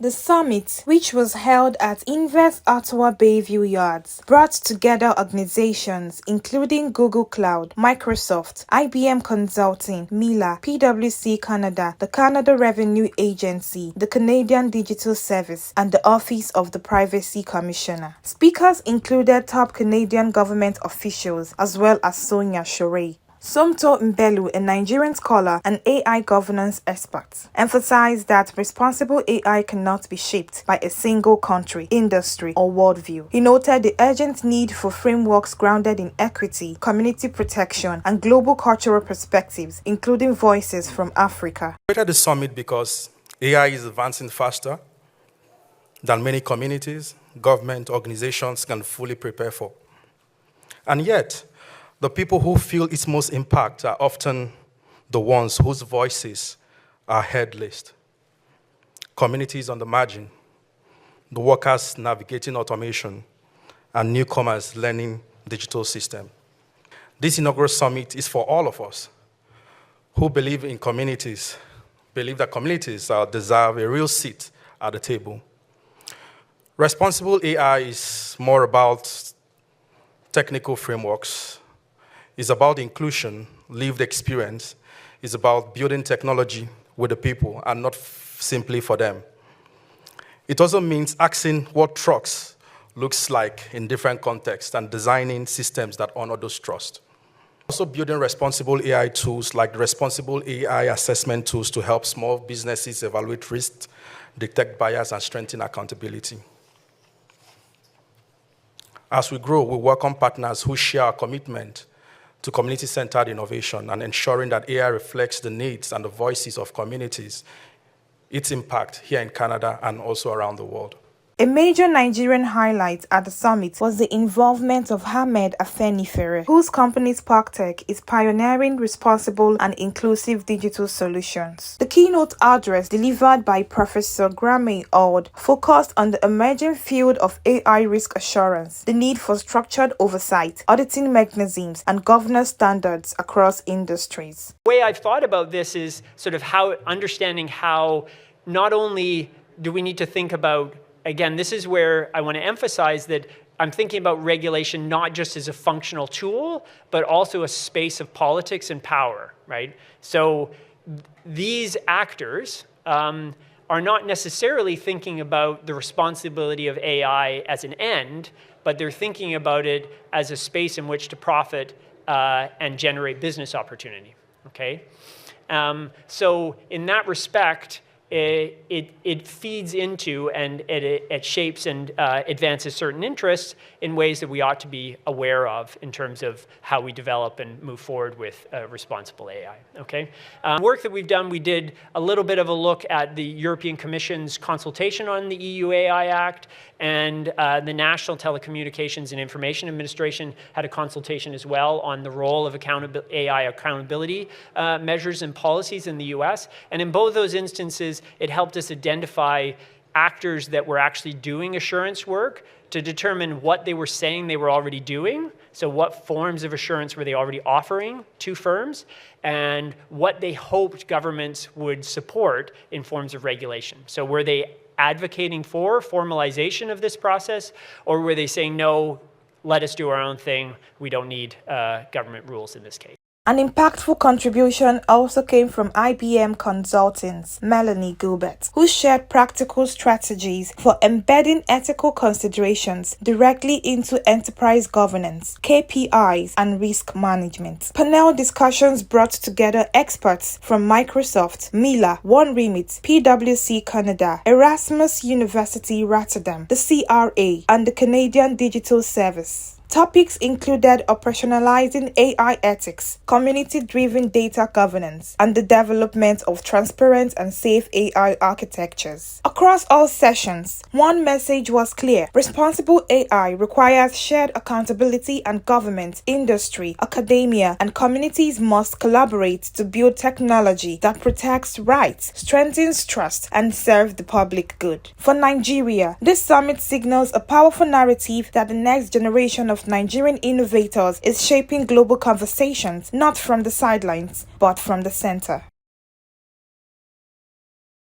The summit, which was held at Invest Ottawa Bayview Yards, brought together organizations including Google Cloud, Microsoft, IBM Consulting, Mila, PwC Canada, the Canada Revenue Agency, the Canadian Digital Service, and the Office of the Privacy Commissioner. Speakers included top Canadian government officials as well as Sonia Shorey. Somto Mbelu, a Nigerian scholar and AI governance expert, emphasized that responsible AI cannot be shaped by a single country, industry, or worldview. He noted the urgent need for frameworks grounded in equity, community protection, and global cultural perspectives, including voices from Africa. I created the summit because AI is advancing faster than many communities, government, organizations can fully prepare for. And yet, the people who feel its most impact are often the ones whose voices are heard least. Communities on the margin, the workers navigating automation, and newcomers learning digital system. This inaugural summit is for all of us who believe in communities, believe that communities deserve a real seat at the table. Responsible AI is more about technical frameworks. It's about inclusion, lived experience. It's about building technology with the people and not simply for them. It also means asking what trust looks like in different contexts and designing systems that honor those trusts. Also building responsible AI tools like the responsible AI assessment tools to help small businesses evaluate risks, detect bias, and strengthen accountability. As we grow, we welcome partners who share our commitment to community-centered innovation and ensuring that AI reflects the needs and the voices of communities, its impact here in Canada and also around the world. A major Nigerian highlight at the summit was the involvement of Ahmed Afenifere, whose company SparkTech is pioneering responsible and inclusive digital solutions. The keynote address delivered by Professor Grammy Ord focused on the emerging field of AI risk assurance, the need for structured oversight, auditing mechanisms, and governance standards across industries. The way I've thought about this is sort of understanding how not only do we need to think about, again, this is where I want to emphasize that I'm thinking about regulation not just as a functional tool, but also a space of politics and power, right? So these actors are not necessarily thinking about the responsibility of AI as an end, but they're thinking about it as a space in which to profit and generate business opportunity, okay? So in that respect, it feeds into and it shapes and advances certain interests in ways that we ought to be aware of in terms of how we develop and move forward with responsible AI, okay? Work that we've done, we did a little bit of a look at the European Commission's consultation on the EU AI Act, and the National Telecommunications and Information Administration had a consultation as well on the role of AI accountability measures and policies in the US. And in both those instances, it helped us identify actors that were actually doing assurance work to determine what they were saying they were already doing. So what forms of assurance were they already offering to firms, and what they hoped governments would support in forms of regulation. So were they advocating for formalization of this process, or were they saying, no, let us do our own thing, we don't need government rules in this case? An impactful contribution also came from IBM Consulting's Melanie Gilbert, who shared practical strategies for embedding ethical considerations directly into enterprise governance, KPIs, and risk management. Panel discussions brought together experts from Microsoft, Mila, One Remit, PwC Canada, Erasmus University Rotterdam, the CRA, and the Canadian Digital Service. Topics included operationalizing AI ethics, community-driven data governance, and the development of transparent and safe AI architectures. Across all sessions, one message was clear: responsible AI requires shared accountability, and government, industry, academia, and communities must collaborate to build technology that protects rights, strengthens trust, and serves the public good. For Nigeria, this summit signals a powerful narrative that the next generation of Nigerian innovators is shaping global conversations, not from the sidelines, but from the center.